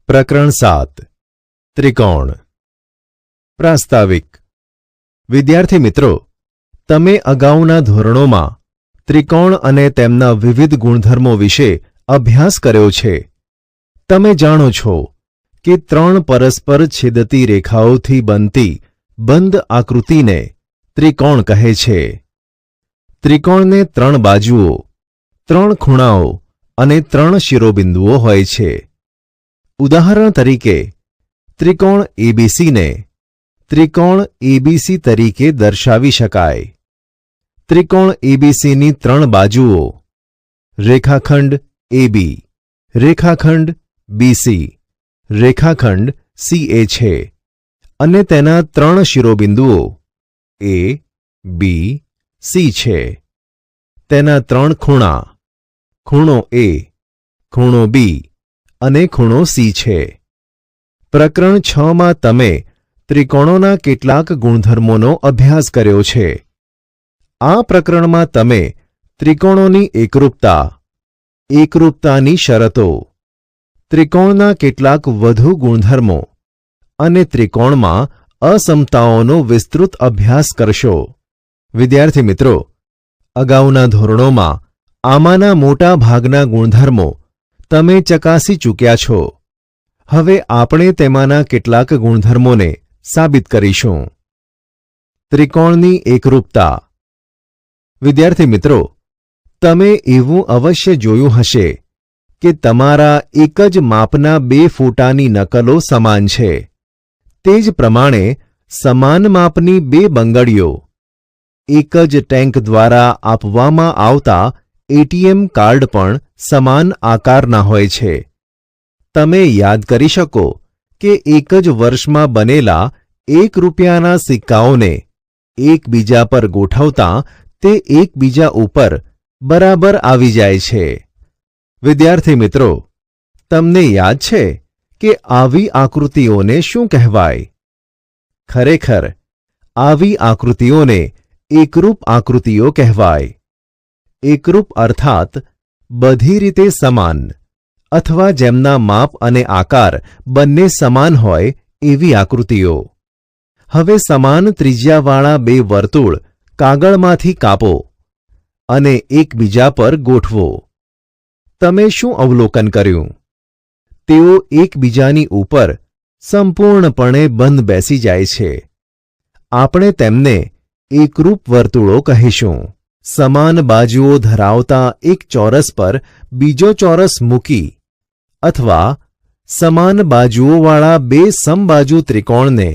પ્રકરણ 7 ત્રિકોણ પ્રાસ્તાવિક વિદ્યાર્થી મિત્રો, તમે અગાઉના ધોરણોમાં ત્રિકોણ અને તેમના વિવિધ ગુણધર્મો વિશે અભ્યાસ કર્યો છે. તમે જાણો છો કે ત્રણ પરસ્પર છેદતી રેખાઓથી બનતી બંધ આકૃતિને ત્રિકોણ કહે છે. ત્રિકોણને ત્રણ બાજુઓ, ત્રણ ખૂણાઓ અને ત્રણ શિરોબિંદુઓ હોય છે. ઉદાહરણ તરીકે ત્રિકોણ એબીસીને ત્રિકોણ એબીસી તરીકે દર્શાવી શકાય. ત્રિકોણ એબીસીની ત્રણ બાજુઓ રેખાખંડ એબી, રેખાખંડ બીસી, રેખાખંડ સીએ છે અને તેના ત્રણ શિરોબિંદુઓ એ, બી, સી છે. તેના ત્રણ ખૂણા, ખૂણો એ, ખૂણો બી અને ખૂણો સી છે. પ્રકરણ 6માં તમે ત્રિકોણોના કેટલાક ગુણધર્મોનો અભ્યાસ કર્યો છે. આ પ્રકરણમાં તમે ત્રિકોણોની એકરૂપતા, એકરૂપતાની શરતો, ત્રિકોણના કેટલાક વધુ ગુણધર્મો અને ત્રિકોણમાં અસમતાઓનો વિસ્તૃત અભ્યાસ કરશો. વિદ્યાર્થી મિત્રો, અગાઉના ધોરણોમાં આમાંના મોટા ભાગના ગુણધર્મો તમે ચકાસી ચૂક્યા છો. હવે આપણે તેમાંના કેટલાક ગુણધર્મોને સાબિત કરીશું. ત્રિકોણની એકરૂપતા. વિદ્યાર્થી મિત્રો, તમે એવું અવશ્ય જોયું હશે કે તમારા એક જ માપના બે ફોટાની નકલો સમાન છે. તે જ પ્રમાણે સમાન માપની બે બંગડીઓ એક જ ટેન્ક દ્વારા આપવામાં આવતા એટીએમ કાર્ડ પણ સમાન આકારના હોય છે. તમે યાદ કરી શકો કે એક જ વર્ષમાં બનેલા ₹1 સિક્કાઓને એકબીજા પર ગોઠવતા તે એકબીજા ઉપર બરાબર આવી જાય છે. વિદ્યાર્થી મિત્રો, તમને યાદ છે કે આવી આકૃતિઓને શું કહેવાય? ખરેખર આવી આકૃતિઓને એકરૂપ આકૃતિઓ કહેવાય. એકરૂપ અર્થાત બધી રીતે સમાન અથવા જેમના માપ અને આકાર બંને સમાન હોય એવી આકૃતિઓ. હવે સમાન ત્રિજ્યાવાળા બે વર્તુળ કાગળમાંથી કાપો અને એકબીજા પર ગોઠવો. તમે શું અવલોકન કર્યું? તેઓ એકબીજાની ઉપર સંપૂર્ણપણે બંધ બેસી જાય છે. આપણે તેમને એકરૂપ વર્તુળો કહીશું. સમાન બાજુઓ ધરાવતા એક ચોરસ પર બીજો ચોરસ મૂકી અથવા સમાન બાજુઓવાળા બે સમબાજુ ત્રિકોણને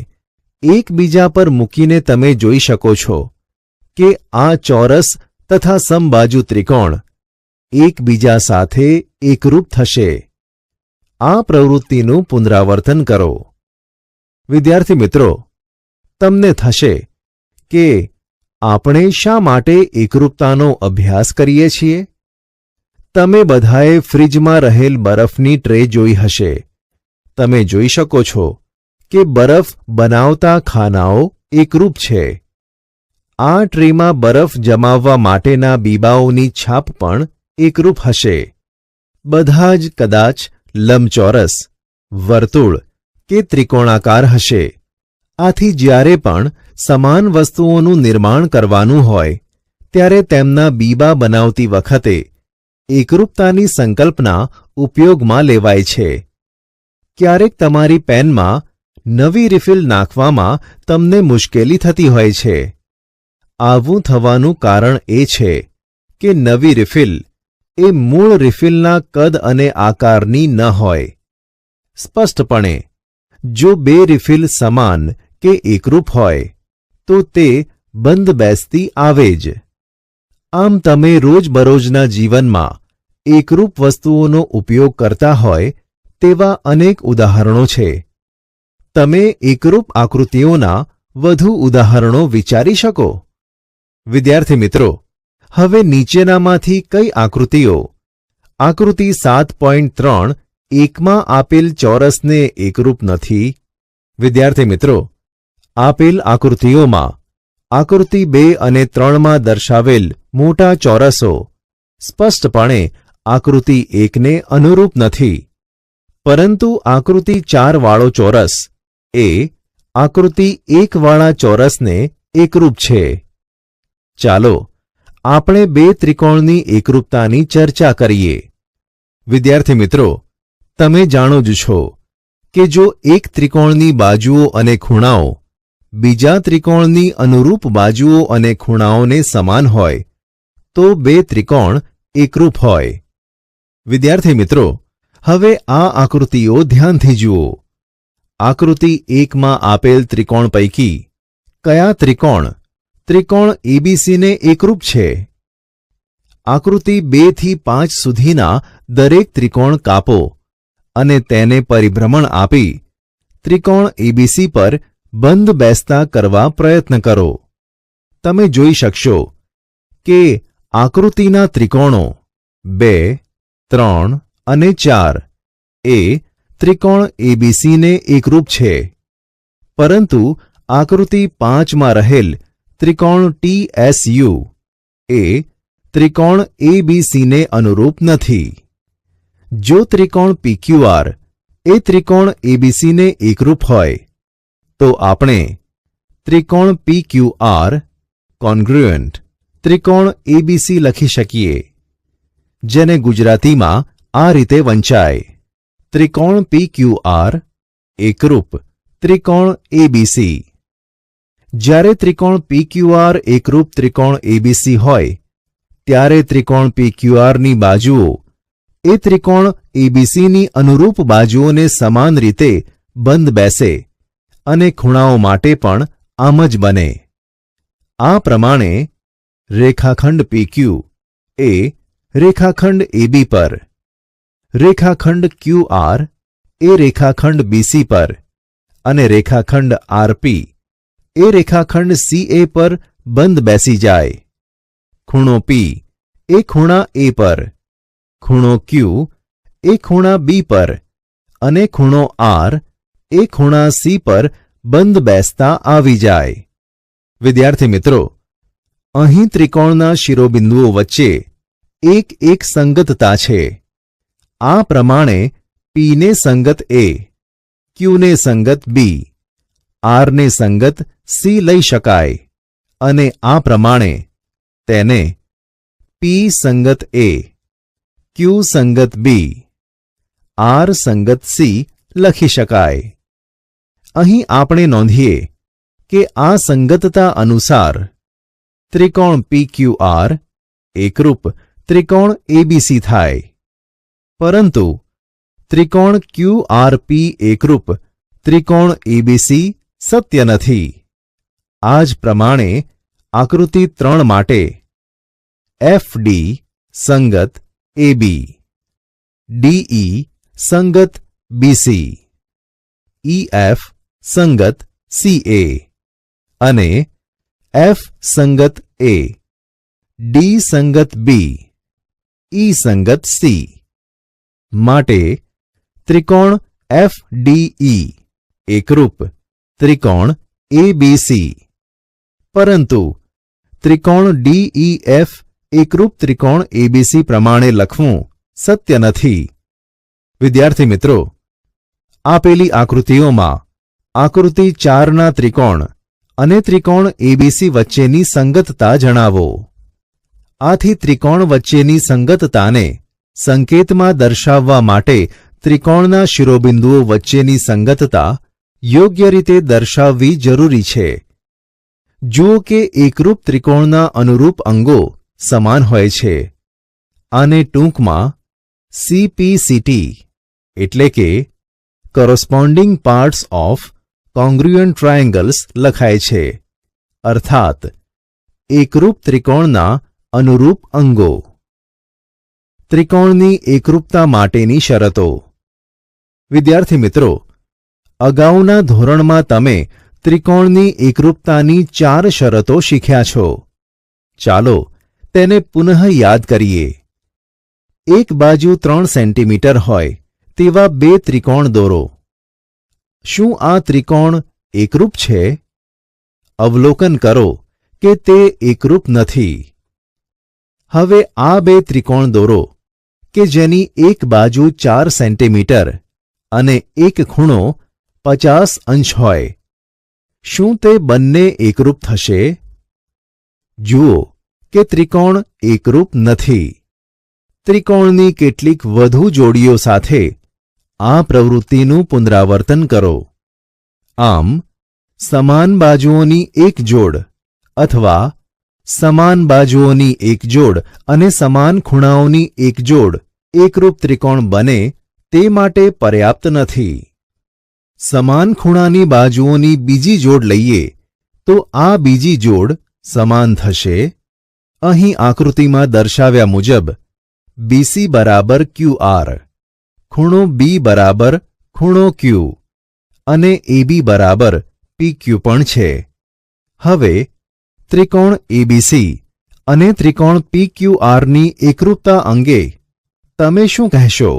એકબીજા પર મૂકીને તમે જોઈ શકો છો કે આ ચોરસ તથા સમબાજુ ત્રિકોણ એકબીજા સાથે એકરૂપ થશે. આ પ્રવૃત્તિનું પુનરાવર્તન કરો. વિદ્યાર્થી મિત્રો, તમને થશે કે આપણે શા માટે એકરૂપતાનો અભ્યાસ કરીએ છીએ? તમે બધાએ ફ્રિજમાં રહેલ બરફની ટ્રે જોઈ હશે. તમે જોઈ શકો છો કે બરફ બનાવતા ખાનાઓ એકરૂપ છે. આ ટ્રેમાં બરફ જમાવવા માટેના બીબાઓની છાપ પણ એકરૂપ હશે. બધા જ કદાચ લંબચોરસ, વર્તુળ કે ત્રિકોણાકાર હશે. આથી જ્યારે પણ સમાન વસ્તુઓનું નિર્માણ કરવાનું હોય ત્યારે તેમના બીબા બનાવતી વખતે એકરૂપતાની સંકલ્પના ઉપયોગમાં લેવાય છે. ક્યારેક તમારી પેનમાં નવી રિફિલ નાખવામાં તમને મુશ્કેલી થતી હોય છે. આવું થવાનું કારણ એ છે કે નવી રિફિલ એ મૂળ રિફિલના કદ અને આકારની ન હોય. સ્પષ્ટપણે જો બે રિફિલ સમાન કે એકરૂપ હોય તો તે બંધ બેસતી આવે જ. આમ તમે રોજબરોજના જીવનમાં એકરૂપ વસ્તુઓનો ઉપયોગ કરતા હોય તેવા અનેક ઉદાહરણો છે. તમે એકરૂપ આકૃતિઓના વધુ ઉદાહરણો વિચારી શકો? વિદ્યાર્થી મિત્રો, હવે નીચેનામાંથી કઈ આકૃતિઓ આકૃતિ 7.3 એકમાં આપેલ ચોરસને એકરૂપ નથી? વિદ્યાર્થી મિત્રો, આપેલ આકૃતિઓમાં આકૃતિ 2 અને 3માં દર્શાવેલ મોટા ચોરસો સ્પષ્ટપણે આકૃતિ 1ને અનુરૂપ નથી. પરંતુ આકૃતિ 4 વાળો ચોરસ એ આકૃતિ 1 વાળા ચોરસને એકરૂપ છે. ચાલો આપણે બે ત્રિકોણની એકરૂપતાની ચર્ચા કરીએ. વિદ્યાર્થી મિત્રો, તમે જાણો જ છો કે જો એક ત્રિકોણની બાજુઓ અને ખૂણાઓ બીજા ત્રિકોણની અનુરૂપ બાજુઓ અને ખૂણાઓને સમાન હોય તો બે ત્રિકોણ એકરૂપ હોય. વિદ્યાર્થી મિત્રો, હવે આ આકૃતિઓ ધ્યાનથી જુઓ. આકૃતિ 1માં આપેલ ત્રિકોણ પૈકી કયા ત્રિકોણ એબીસીને એકરૂપ છે? આકૃતિ 2 થી 5 સુધીના દરેક ત્રિકોણ કાપો અને તેને પરિભ્રમણ આપી ત્રિકોણ એબીસી પર બંધ બેસતા કરવા પ્રયત્ન કરો. તમે જોઈ શકશો કે આકૃતિના ત્રિકોણો 2, 3 અને 4 એ ત્રિકોણ એબીસીને એકરૂપ છે, પરંતુ આકૃતિ 5માં રહેલ ત્રિકોણ TSU એ ત્રિકોણ એબીસીને અનુરૂપ નથી. જો ત્રિકોણ PQR એ ત્રિકોણ એબીસીને એકરૂપ હોય તો આપણે ત્રિકોણ PQR કોન્ગ્રુઅન્ટ ત્રિકોણ એબીસી લખી શકીએ, જેને ગુજરાતીમાં આ રીતે વંચાય: ત્રિકોણ PQR એકરૂપ ત્રિકોણ એબીસી. જ્યારે ત્રિકોણ PQR એકરૂપ ત્રિકોણ એબીસી હોય ત્યારે ત્રિકોણ PQRની બાજુઓ એ ત્રિકોણ એબીસીની અનુરૂપ બાજુઓને સમાન રીતે બંધ બેસે અને ખૂણાઓ માટે પણ આમ જ બને. આ પ્રમાણે રેખાખંડ PQ એ રેખાખંડ AB પર, રેખાખંડ QR એ રેખાખંડ BC પર અને રેખાખંડ RP એ રેખાખંડ CA પર બંધ બેસી જાય. ખૂણો P એ ખૂણા A પર, ખૂણો Q એ ખૂણા B પર અને ખૂણો R એ ખૂણા C પર બંધ બેસતા આવી જાય. વિદ્યાર્થી મિત્રો, અહીં ત્રિકોણના શિરોબિંદુઓ વચ્ચે એક સંગતતા છે. આ પ્રમાણે P ને સંગત A, Q ને સંગત B, R ને સંગત C લઈ શકાય અને આ પ્રમાણે તેને P સંગત A, Q સંગત B, R સંગત C લખી શકાય. અહીં આપણે નોંધીએ કે આ સંગતતા અનુસાર ત્રિકોણ PQR એકરૂપ ત્રિકોણ એબીસી થાય, પરંતુ ત્રિકોણ QRP એકરૂપ ત્રિકોણ એબીસી સત્ય નથી. આ જ પ્રમાણે આકૃતિ 3 માટે FD સંગત AB, DE સંગત BC, EF સંગત CA અને F સંગત A, D સંગત B, E સંગત C માટે ત્રિકોણ FDE એકરૂપ ત્રિકોણ ABC, પરંતુ ત્રિકોણ DEF એકરૂપ ત્રિકોણ એબીસી પ્રમાણે લખવું સત્ય નથી. વિદ્યાર્થી મિત્રો, આપેલી આકૃતિઓમાં આકૃતિ 4ના ત્રિકોણ અને ત્રિકોણ એબીસી વચ્ચેની સંગતતા જણાવો. આથી ત્રિકોણ વચ્ચેની સંગતતાને સંકેતમાં દર્શાવવા માટે ત્રિકોણના શિરોબિંદુઓ વચ્ચેની સંગતતા યોગ્ય રીતે દર્શાવવી જરૂરી છે. જુઓ કે એકરૂપ ત્રિકોણના અનુરૂપ અંગો સમાન હોય છે. આને ટૂંકમાં CPCT એટલે કે કોરસ્પોન્ડિંગ પાર્ટ્સ ઓફ કોંગ્રુઅન્ટ ટ્રાયેંગલ્સ લખાય છે, અર્થાત એકરૂપ ત્રિકોણના અનુરૂપ અંગો. ત્રિકોણની એકરૂપતા માટેની શરતો. વિદ્યાર્થી મિત્રો, અગાઉના ધોરણમાં તમે ત્રિકોણની એકરૂપતાની 4 શરતો શીખ્યા છો. ચાલો તેને પુનઃ યાદ કરીએ. એક બાજુ 3 સેન્ટીમીટર હોય તેવા બે ત્રિકોણ દોરો. શું આ ત્રિકોણ એકરૂપ છે? અવલોકન કરો કે તે એકરૂપ નથી. હવે આ બે ત્રિકોણ દોરો કે જેની એક બાજુ 4 સેન્ટીમીટર અને એક ખૂણો 50 અંશ હોય, શું તે બંને એકરૂપ થશે? જુઓ કે ત્રિકોણ એકરૂપ નથી. ત્રિકોણની કેટલીક વધુ જોડીઓ સાથે આ પ્રવૃત્તિનું પુનરાવર્તન કરો. આમ સમાન બાજુઓની એક જોડ અથવા સમાન બાજુઓની એક જોડ અને સમાન ખૂણાઓની એક જોડ એકરૂપ ત્રિકોણ બને તે માટે પર્યાપ્ત નથી. સમાન ખૂણાની બાજુઓની બીજી જોડ લઈએ તો આ બીજી જોડ સમાન થશે. અહીં આકૃતિમાં દર્શાવ્યા મુજબ BC બરાબર QR, ખૂણો B બરાબર ખૂણો Q અને AB બરાબર PQ પણ છે. હવે ત્રિકોણ ABC અને ત્રિકોણ PQRની એકરૂપતા અંગે તમે શું કહેશો?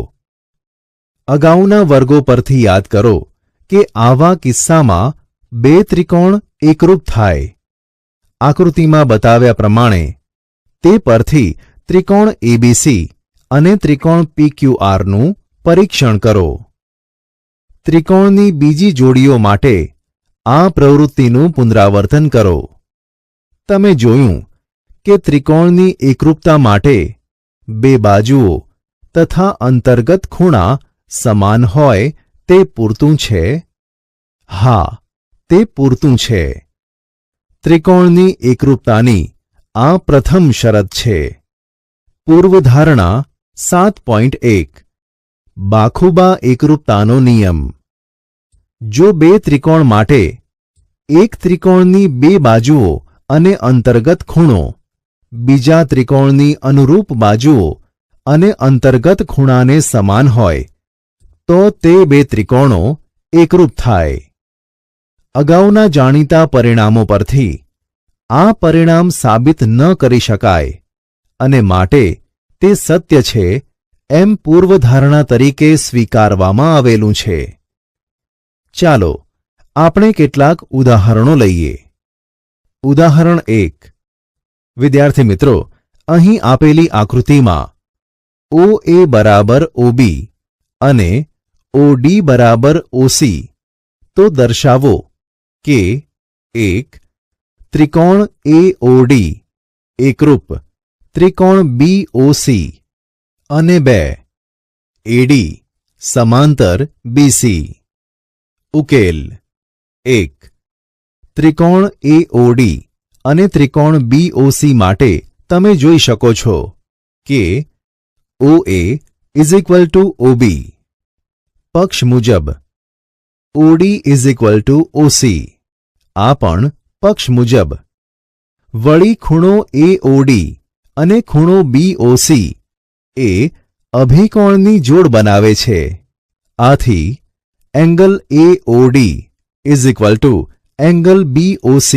અગાઉના વર્ગો પરથી યાદ કરો કે આવા કિસ્સામાં બે ત્રિકોણ એકરૂપ થાય. આકૃતિમાં બતાવ્યા પ્રમાણે તે પરથી ત્રિકોણ ABC અને ત્રિકોણ PQRનું પરીક્ષણ કરો. ત્રિકોણની બીજી જોડીઓ માટે આ પ્રવૃત્તિનું પુનરાવર્તન કરો. તમે જોયું કે ત્રિકોણની એકરૂપતા માટે બે બાજુઓ તથા અંતર્ગત ખૂણા સમાન હોય તે પૂરતું છે? હા, તે પૂરતું છે. ત્રિકોણની એકરૂપતાની આ પ્રથમ શરત છે. પૂર્વધારણા 7.1 બાખુબા એકરૂપતાનો નિયમ. જો બે ત્રિકોણ માટે એક ત્રિકોણની બે બાજુઓ અને અંતર્ગત ખૂણો બીજા ત્રિકોણની અનુરૂપ બાજુઓ અને અંતર્ગત ખૂણાને સમાન હોય તો તે બે ત્રિકોણો એકરૂપ થાય. અગાઉના જાણીતા પરિણામો પરથી આ પરિણામ સાબિત ન કરી શકાય અને માટે તે સત્ય છે એમ પૂર્વધારણા તરીકે સ્વીકારવામાં આવેલું છે. ચાલો આપણે કેટલાક ઉદાહરણો લઈએ. ઉદાહરણ 1. વિદ્યાર્થી મિત્રો, અહીં આપેલી આકૃતિમાં OA બરાબર OB અને OD બરાબર OC તો દર્શાવો કે 1. ત્રિકોણ AOD એકરૂપ ત્રિકોણ BOC અને 2. AD સમાંતર BC. ઉકેલ. 1. ત્રિકોણ AOD અને ત્રિકોણ BOC માટે તમે જોઈ શકો છો કે OA = OB. પક્ષ મુજબ OD = OC. આ પણ પક્ષ મુજબ. વળી ખૂણો AOD અને ખૂણો BOC એ અભિકોણની જોડ બનાવે છે. આથી એંગલ AOD = એંગલ BOC.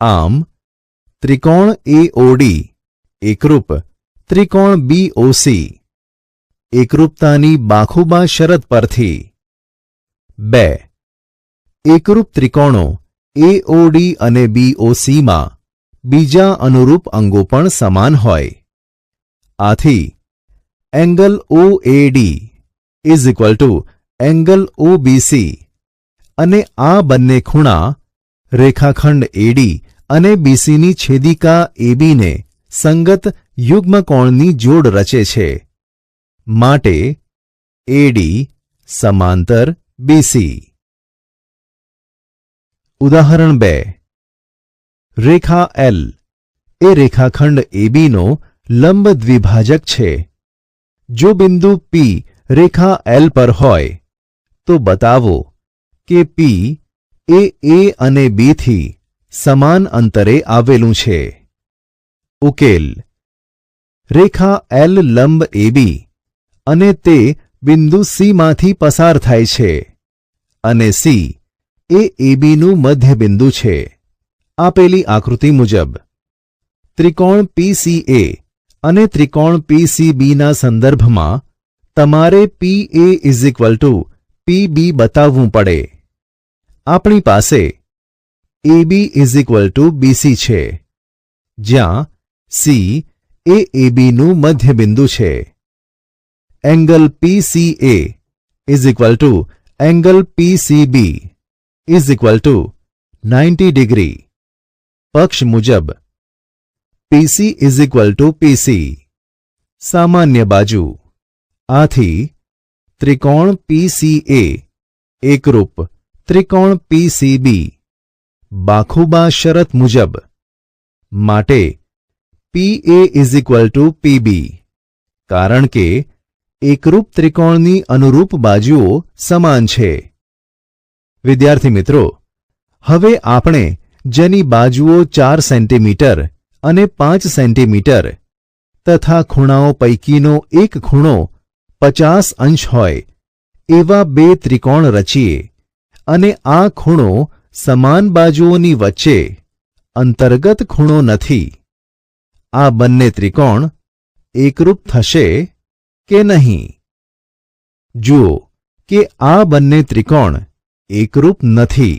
આમ ત્રિકોણ AOD એકરૂપ ત્રિકોણ BOC. એકરૂપતાની બાખુબા શરત પરથી. 2. એકરૂપ ત્રિકોણો AOD અને BOC માં બીજા અનુરૂપ અંગો પણ સમાન હોય. આથી એંગલ OAD = એંગલ OBC અને આ બંને ખૂણા રેખાખંડ AD અને BCની છેદિકા AB ને સંગત યુગ્મકોણની જોડ રચે છે. માટે AD સમાંતર BC. ઉદાહરણ 2. રેખા L એ રેખાખંડ AB નો લંબ દ્વિભાજક છે. જો બિંદુ P રેખા L પર હોય તો બતાવો કે P એ A અને B થી સમાન અંતરે આવેલું છે. ઉકેલ. રેખા L લંબ AB અને તે બિંદુ C માંથી પસાર થાય છે અને C એ ABનું મધ્યબિંદુ છે. આપેલી આકૃતિ મુજબ ત્રિકોણ PCA અને ત્રિકોણ PCBના સંદર્ભમાં તમારે PA = PB બતાવવું પડે. આપણી પાસે AB = BC છે, જ્યાં C એ ABનું મધ્યબિંદુ છે. Angle PCA is equal to angle PCB is equal to 90 degree. પક્ષ મુજબ PC is equal two PC. સામાન્ય બાજુ. આથી ત્રિકોણ PCA એકરૂપ ત્રિકોણ PCB બાખુબા શરત મુજબ. માટે PA is equal two PB. કારણ કે એકરૂપ ત્રિકોણની અનુરૂપ બાજુઓ સમાન છે. વિદ્યાર્થી મિત્રો, હવે આપણે જેની બાજુઓ 4 સેન્ટીમીટર અને 5 સેન્ટીમીટર તથા ખૂણાઓ પૈકીનો એક ખૂણો 50 અંશ હોય એવા બે ત્રિકોણ રચીએ અને આ ખૂણો સમાન બાજુઓની વચ્ચે અંતર્ગત ખૂણો નથી. આ બંને ત્રિકોણ એકરૂપ થશે કે નહીં? જુઓ કે આ બંને ત્રિકોણ એકરૂપ નથી.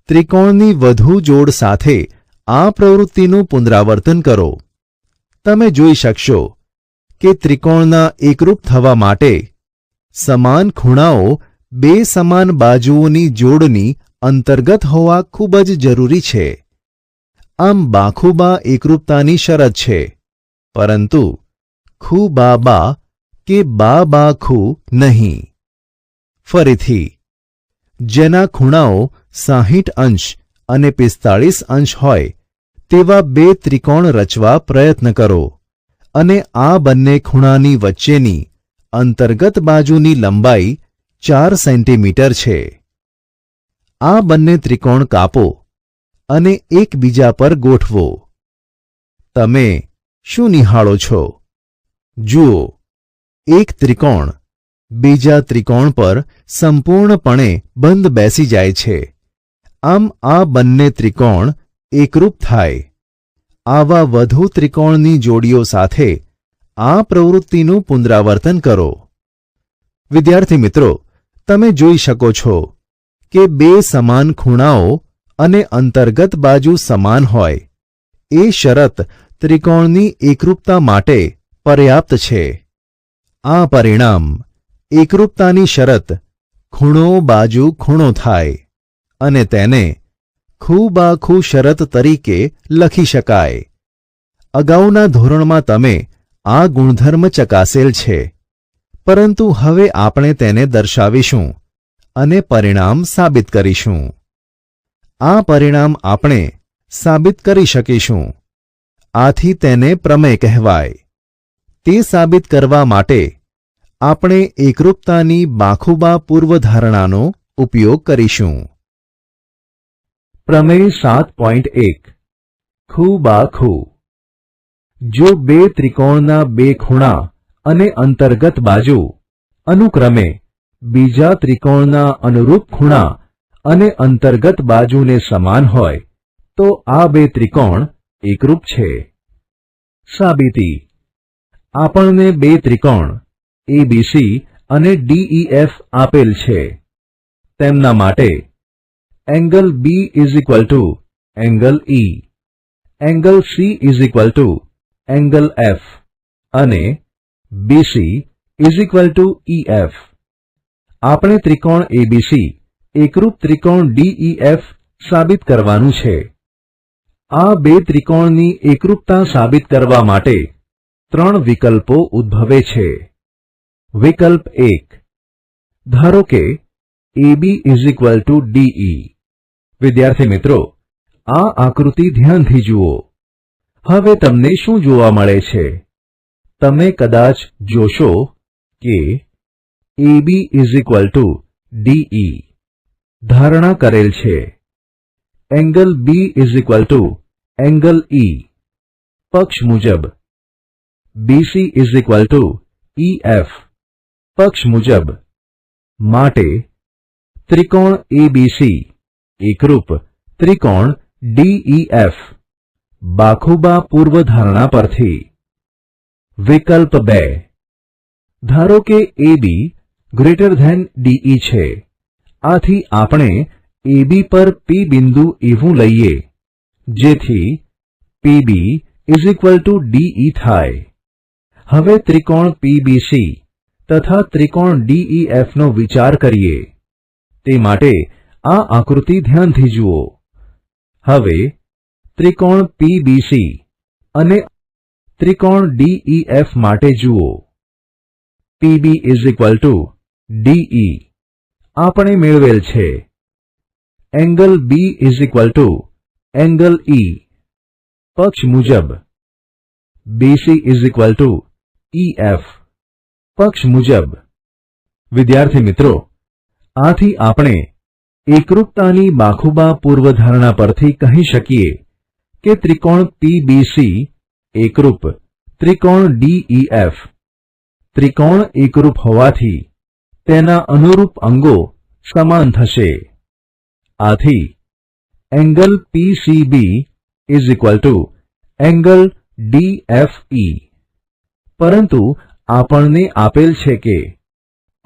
ત્રિકોણની વધુ જોડ સાથે આ પ્રવૃત્તિનું પુનરાવર્તન કરો. તમે જોઈ શકશો કે ત્રિકોણના એકરૂપ થવા માટે સમાન ખૂણાઓ બે સમાન બાજુઓની જોડની અંતર્ગત હોવા ખૂબ જ જરૂરી છે. આમ બાખુબા એકરૂપતાની શરત છે, પરંતુ ખૂ બા બા કે બા બા ખૂ નહીં. ફરીથી, જેના ખૂણાઓ 60 અંશ અને 45 અંશ હોય તેવા બે ત્રિકોણ રચવા પ્રયત્ન કરો અને આ બંને ખૂણાની વચ્ચેની અંતર્ગત બાજુની લંબાઈ 4 સેન્ટીમીટર છે. આ બંને ત્રિકોણ કાપો અને એકબીજા પર ગોઠવો. તમે શું નિહાળો છો? જુઓ, એક ત્રિકોણ બીજા ત્રિકોણ પર સંપૂર્ણપણે બંધ બેસી જાય છે. આમ આ બંને ત્રિકોણ એકરૂપ થાય. આવા વધુ ત્રિકોણની જોડીઓ સાથે આ પ્રવૃત્તિનું પુનરાવર્તન કરો. વિદ્યાર્થી મિત્રો, તમે જોઈ શકો છો કે બે સમાન ખૂણાઓ અને અંતર્ગત બાજુ સમાન હોય એ શરત ત્રિકોણની એકરૂપતા માટે પર્યાપ્ત છે. આ પરિણામ એકરૂપતાની શરત ખૂણો બાજુ ખૂણો થાય અને તેને ખૂ બા ખૂ શરત તરીકે લખી શકાય. અગાઉના ધોરણમાં તમે આ ગુણધર્મ ચકાસેલ છે, પરંતુ હવે આપણે તેને દર્શાવીશું અને પરિણામ સાબિત કરીશું. આ પરિણામ આપણે સાબિત કરી શકીશું. આથી તેને પ્રમેય કહેવાય. તે સાબિત કરવા માટે આપણે એકરૂપતાની બાખુબા પૂર્વધારણાનો ઉપયોગ કરીશું. પ્રમેય 7.1 ખૂ બા ખૂ. જો બે ત્રિકોણના બે ખૂણા અને અંતર્ગત બાજુ અનુક્રમે બીજા ત્રિકોણના અનુરૂપ ખૂણા અને અંતર્ગત બાજુને સમાન હોય તો આ બે ત્રિકોણ એકરૂપ છે. સાબિતી. આપણને બે ત્રિકોણ ABC અને DEF આપેલ છે. તેમના માટે angle B is equal to angle E, angle C is equal to angle F અને BC is equal two EF. આપણે ત્રિકોણ ABC એકરૂપ ત્રિકોણ DEF સાબિત કરવાનું છે. આ બે ત્રિકોણની એકરૂપતા સાબિત કરવા માટે ત્રણ વિકલ્પો ઉદ્ભવે છે. વિકલ્પ 1. ધારો કે AB is equal two DE. વિદ્યાર્થી મિત્રો, આ આકૃતિ ધ્યાનથી જુઓ. હવે તમને શું જોવા મળે છે? તમે કદાચ જોશો કે AB is equal two DE ધારણા કરેલ છે. Angle B is equal to angle E પક્ષ મુજબ. BC is equal two EF પક્ષ મુજબ. માટે ત્રિકોણ ABC એકરૂપ ત્રિકોણ DEF બાખુબા પૂર્વધારણા પરથી. વિકલ્પ 2. ધારો કે AB ગ્રેટર ધેન DE છે. આથી આપણે AB પર P બિંદુ એવું લઈએ જેથી PB is equal two DE થાય. હવે ત્રિકોણ PBC તથા ત્રિકોણ DEF નો વિચાર કરીએ. તે માટે આ આકૃતિ ધ્યાનથી જુઓ. હવે ત્રિકોણ PBC અને ત્રિકોણ DEF માટે જુઓ. PB = DE આપણે મેળવેલ છે. એંગલ B = એંગલ E પક્ષ મુજબ. BC = EF પક્ષ મુજબ. વિદ્યાર્થી મિત્રો, આથી આપણે એકરૂપતાની બાખુબા પૂર્વધારણા પરથી કહી શકીએ કે ત્રિકોણ PBC એકરૂપ ત્રિકોણ DEF. ત્રિકોણ એકરૂપ હોવાથી તેના અનુરૂપ અંગો સમાન થશે. આથી એંગલ PCB = એંગલ DFE. પરંતુ આપણને આપેલ છે કે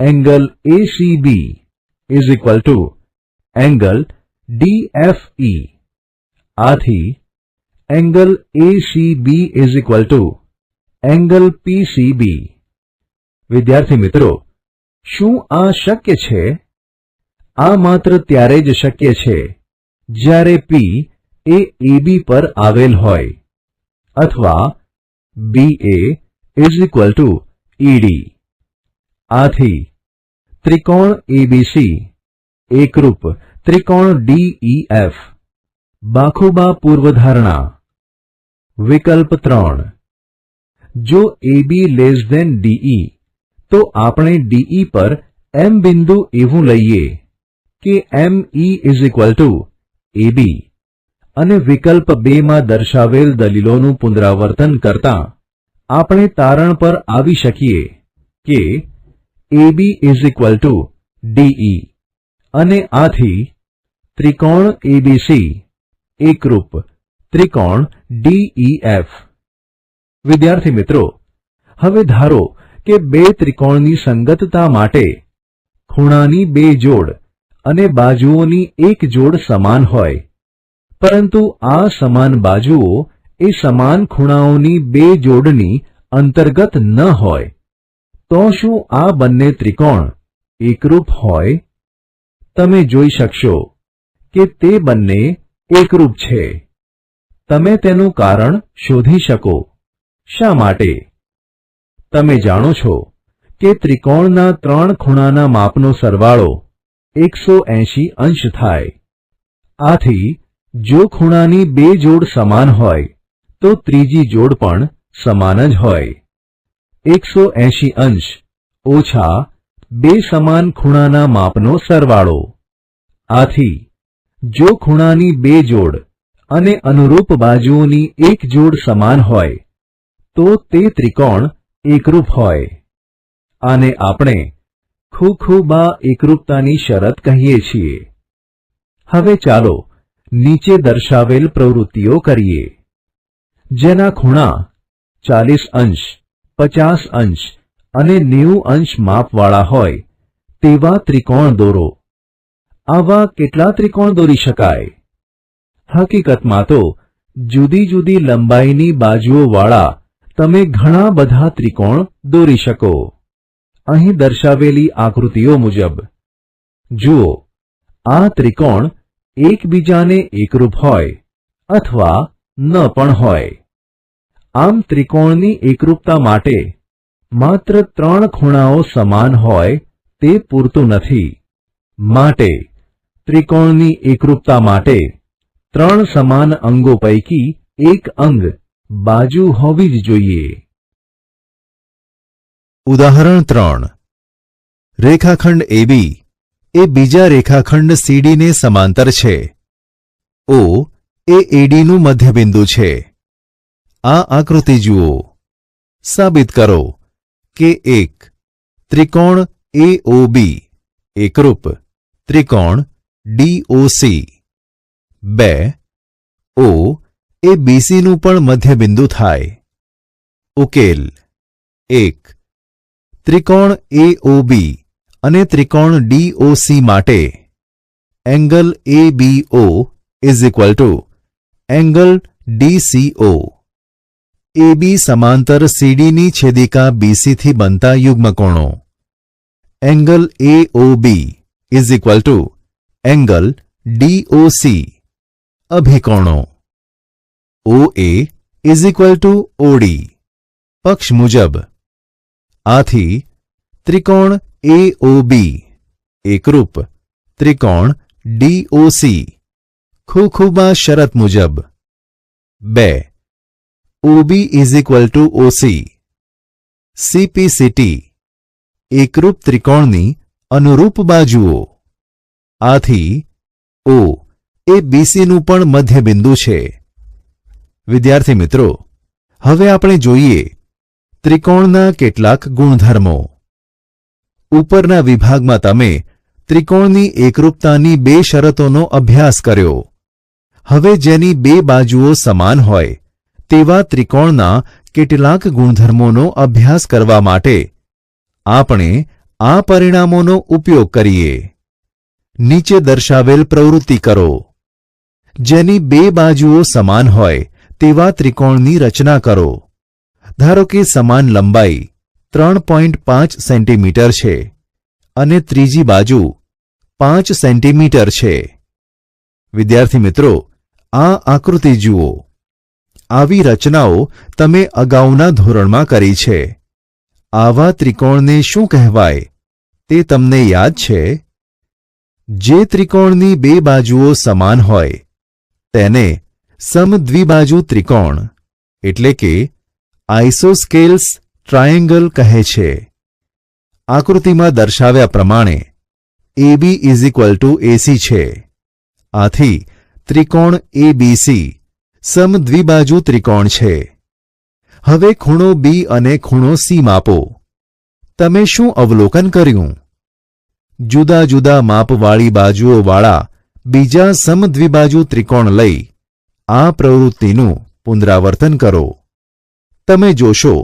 એંગલ ACB = એંગલ DFE. આથી એંગલ ACB = એંગલ PCB. વિદ્યાર્થી મિત્રો, શું આ શક્ય છે? આ માત્ર ત્યારે જ શક્ય છે જ્યારે P એ AB પર આવેલ હોય અથવા BA = ED. આથી ત્રિકોણ ABC એકરૂપ ત્રિકોણ DEF. બાખુબા પૂર્વધારણા. વિકલ્પ 3. જો AB DE તો આપણે DE પર M બિંદુ એવું લઈએ કે ME = AB અને વિકલ્પ 2 માં દર્શાવેલ દલીલોનું પુનરાવર્તન કરતા આપણે તારણ પર આવી શકીએ કે AB = DE અને આથી ત્રિકોણ ABC એકરૂપ ત્રિકોણ DEF. વિદ્યાર્થી મિત્રો, હવે ધારો કે બે ત્રિકોણની સંગતતા માટે ખૂણાની બે જોડ અને બાજુઓની એક જોડ સમાન હોય, પરંતુ આ સમાન બાજુઓ એ સમાન ખૂણાઓની બે જોડની અંતર્ગત ન હોય, તો શું આ બંને ત્રિકોણ એકરૂપ હોય? તમે જોઈ શકશો કે તે બંને એકરૂપ છે. તમે તેનું કારણ શોધી શકો. શા માટે? તમે જાણો છો કે ત્રિકોણના ત્રણ ખૂણાના માપનો સરવાળો 180 અંશ થાય. આથી જો ખૂણાની બે જોડ સમાન હોય તો ત્રીજી જોડ પણ સમાન જ હોય. 180 અંશ ઓછા બે સમાન ખૂણાના માપનો સરવાળો. આથી જો ખૂણાની બે જોડ અને અનુરૂપ બાજુઓની એક જોડ સમાન હોય તો તે ત્રિકોણ એકરૂપ હોય. આને આપણે ખૂબા એકરૂપતાની શરત કહીએ છીએ. હવે ચાલો નીચે દર્શાવેલ પ્રવૃત્તિઓ કરીએ. જેના ખૂણા 40 અંશ, 50 અંશ અને 90 અંશ માપવાળા હોય તેવા ત્રિકોણ દોરો. આવા કેટલા ત્રિકોણ દોરી શકાય? હકીકતમાં તો જુદી જુદી લંબાઈની બાજુઓ વાળા તમે ઘણા બધા ત્રિકોણ દોરી શકો. અહીં દર્શાવેલી આકૃતિઓ મુજબ. જુઓ, આ ત્રિકોણ એકબીજાને એકરૂપ હોય અથવા ન પણ હોય. આમ ત્રિકોણની એકરૂપતા માટે માત્ર ત્રણ ખૂણાઓ સમાન હોય તે પૂરતું નથી. માટે ત્રિકોણની એકરૂપતા માટે ત્રણ સમાન અંગો પૈકી એક અંગ બાજુ હોવી જ જોઈએ. ઉદાહરણ 3. રેખાખંડ AB એ બીજા રેખાખંડ CD ને સમાંતર છે. O એ AD નું મધ્યબિંદુ છે. આ આકૃતિ જુઓ. સાબિત કરો કે 1. ત્રિકોણ AOB એકરૂપ ત્રિકોણ DOC. 2. O એ BC નું પણ મધ્યબિંદુ થાય. ઉકેલ. 1. ત્રિકોણ AOB અને ત્રિકોણ DOC માટે angle ABO = angle DCO. AB સમાંતર CD ની છેદિકા BC થી બનતા યુગ્મકોણો. Angle AOB is equal to angle DOC. અભિકોણો OA is equal to OD. પક્ષ મુજબ આથી ત્રિકોણ AOB એકરૂપ ત્રિકોણ DOC ખૂબા શરત મુજબ 2. OB is equal two OC. CPCT એકરૂપ ત્રિકોણની અનુરૂપ બાજુઓ. આથી O એ BCનું પણ મધ્યબિંદુ છે. વિદ્યાર્થી મિત્રો, હવે આપણે જોઈએ ત્રિકોણના કેટલાક ગુણધર્મો. ઉપરના વિભાગમાં તમે ત્રિકોણની એકરૂપતાની 2 શરતોનો અભ્યાસ કર્યો. હવે જેની 2 બાજુઓ સમાન હોય તેવા ત્રિકોણના કેટલાક ગુણધર્મોનો અભ્યાસ કરવા માટે આપણે આ પરિણામોનો ઉપયોગ કરીએ. નીચે દર્શાવેલ પ્રવૃત્તિ કરો. જેની 2 બાજુઓ સમાન હોય તેવા ત્રિકોણની રચના કરો. ધારો કે સમાન લંબાઈ 3.5 સેન્ટીમીટર છે અને ત્રીજી બાજુ 5 સેન્ટીમીટર છે. વિદ્યાર્થી મિત્રો, આ આકૃતિ જુઓ. આવી રચનાઓ તમે અગાઉના ધોરણમાં કરી છે. આવા ત્રિકોણને શું કહેવાય તે તમને યાદ છે? જે ત્રિકોણની 2 બાજુઓ સમાન હોય તેને સમદ્વિબાજુ ત્રિકોણ એટલે કે આઇસોસ્કેલ્સ ટ્રાયેંગલ કહે છે. આકૃતિમાં દર્શાવ્યા પ્રમાણે AB is equal two AC છે. આથી ત્રિકોણ ABC સમદ્વિબાજુ ત્રિકોણ છે. હવે ખૂણો B અને ખૂણો C માપો. તમે શું અવલોકન કર્યું? જુદા જુદા માપવાળી બાજુઓવાળા બીજા સમદ્વિબાજુ ત્રિકોણ લઈ આ પ્રવૃત્તિનું પુનરાવર્તન કરો. તમે જોશો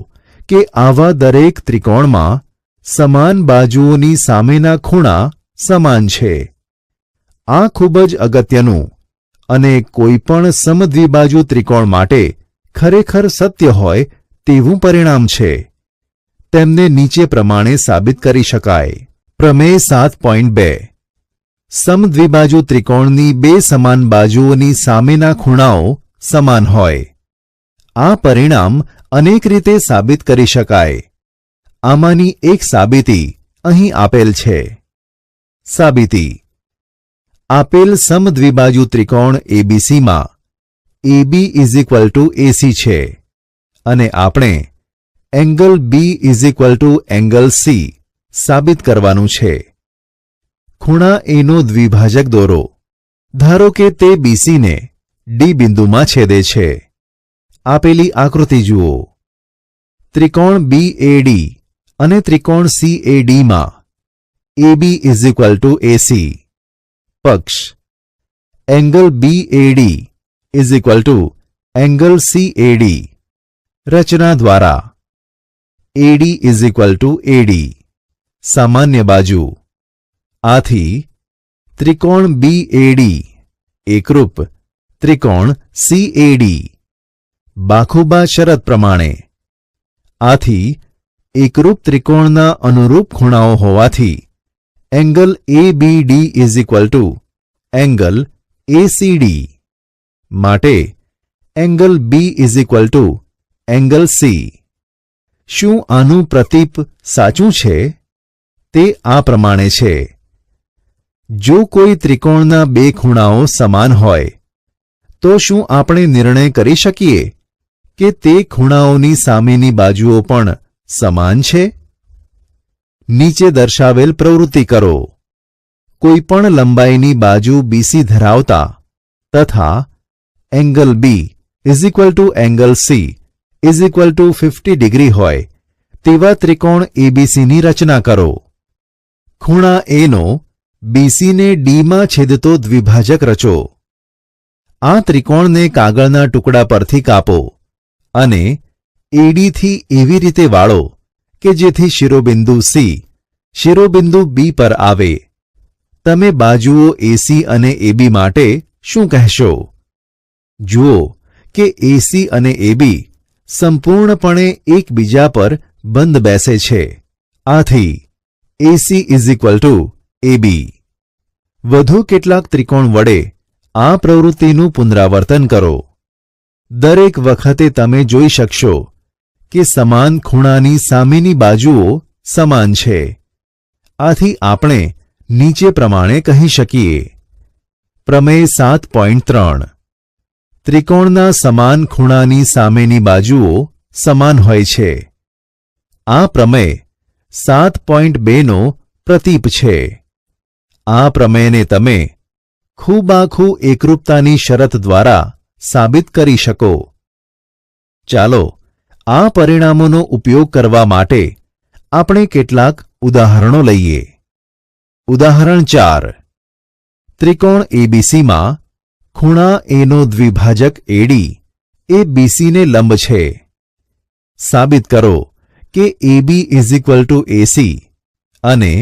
કે આવા દરેક ત્રિકોણમાં સમાન બાજુઓની સામેના ખૂણા સમાન છે. આ ખૂબ જ અગત્યનું અને કોઈપણ સમદ્વિબાજુ ત્રિકોણ માટે ખરેખર સત્ય હોય તેવું પરિણામ છે. તેમને નીચે પ્રમાણે સાબિત કરી શકાય. પ્રમેય 7.2 સમદ્વિબાજુ ત્રિકોણની 2 સમાન બાજુઓની સામેના ખૂણાઓ સમાન હોય. આ પરિણામ અનેક રીતે સાબિત કરી શકાય. આમાંની એક સાબિતી અહીં આપેલ છે. સાબિતી: આપેલ સમદ્વિબાજુ ત્રિકોણ ABCમાં AB is equal two AC છે અને આપણે angle B is equal to angle C સાબિત કરવાનું છે. ખૂણા A નો દ્વિભાજક દોરો. ધારો કે તે BC ને D બિંદુમાં છેદે છે. આપેલી આકૃતિ જુઓ. ત્રિકોણ BAD અને ત્રિકોણ CAD માં AB is equal two AC. પક્ષ: angle BAD is equal to angle CAD. રચના દ્વારા AD is equal two AD. સામાન્ય બાજુ. આથી ત્રિકોણ BAD એકરૂપ ત્રિકોણ CAD. બાખુબા શરત પ્રમાણે. આથી એકરૂપ ત્રિકોણના અનુરૂપ ખૂણાઓ હોવાથી angle ABD is equal to angle ACD. માટે angle B is equal to angle C. શું આનું પ્રતીપ સાચું છે? તે આ પ્રમાણે છે. જો કોઈ ત્રિકોણના 2 ખૂણાઓ સમાન હોય તો શું આપણે નિર્ણય કરી શકીએ કે તે ખૂણાઓની સામેની બાજુઓ પણ સમાન છે? નીચે દર્શાવેલ પ્રવૃત્તિ કરો. કોઈપણ લંબાઈની બાજુ BC ધરાવતા તથા angle B is equal to angle C is equal two 50 degree હોય તેવા ત્રિકોણ ABCની રચના કરો. ખૂણા A નો BC ને D માં છેદતો દ્વિભાજક રચો. આ ત્રિકોણને કાગળના ટુકડા પરથી કાપો અને AD થી એવી રીતે વાળો કે જેથી શિરોબિંદુ C શિરોબિંદુ B પર આવે. તમે બાજુઓ AC અને AB માટે શું કહેશો? જુઓ કે AC અને AB સંપૂર્ણપણે એકબીજા પર બંધ બેસે છે. આથી AC = AB. વધુ કેટલાક ત્રિકોણ વડે આ પ્રવૃત્તિનું પુનરાવર્તન કરો. દરેક વખતે તમે જોઈ શકશો કે સમાન ખૂણાની સામેની બાજુઓ સમાન છે. આથી આપણે નીચે પ્રમાણે કહી શકીએ. પ્રમેય 7.3 ત્રિકોણના સમાન ખૂણાની સામેની બાજુઓ સમાન હોય છે. આ પ્રમેય 7.2 નો પ્રતીપ છે. આ પ્રમેયને તમે ખૂબાખૂ એકરૂપતાની શરત દ્વારા સાબિત કરી શકો. ચાલો આ પરિણામોનો ઉપયોગ કરવા માટે આપણે કેટલાક ઉદાહરણો લઈએ. ઉદાહરણ 4 ત્રિકોણ ABCમાં ખૂણા A નો દ્વિભાજક AD એ BC ને લંબ છે. સાબિત કરો કે AB = AC અને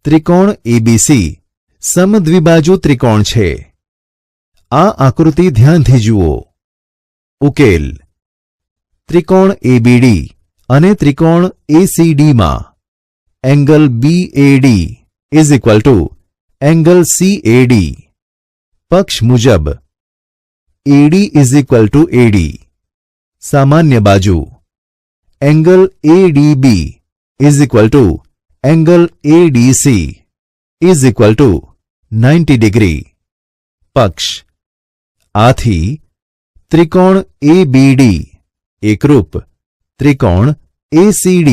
ત્રિકોણ ABC સમદ્વિબાજુ ત્રિકોણ છે. આ આકૃતિ ધ્યાનથી જુઓ. ઉકેલ. ત્રિકોણ ABD અને ત્રિકોણ ACD માં એંગલ BAD = એંગલ CAD. પક્ષ મુજબ AD = AD. સામાન્ય બાજુ angle ADB = angle ADC = 90 degree. પક્ષ. આથી ત્રિકોણ ABD એકરૂપ ત્રિકોણ ACD.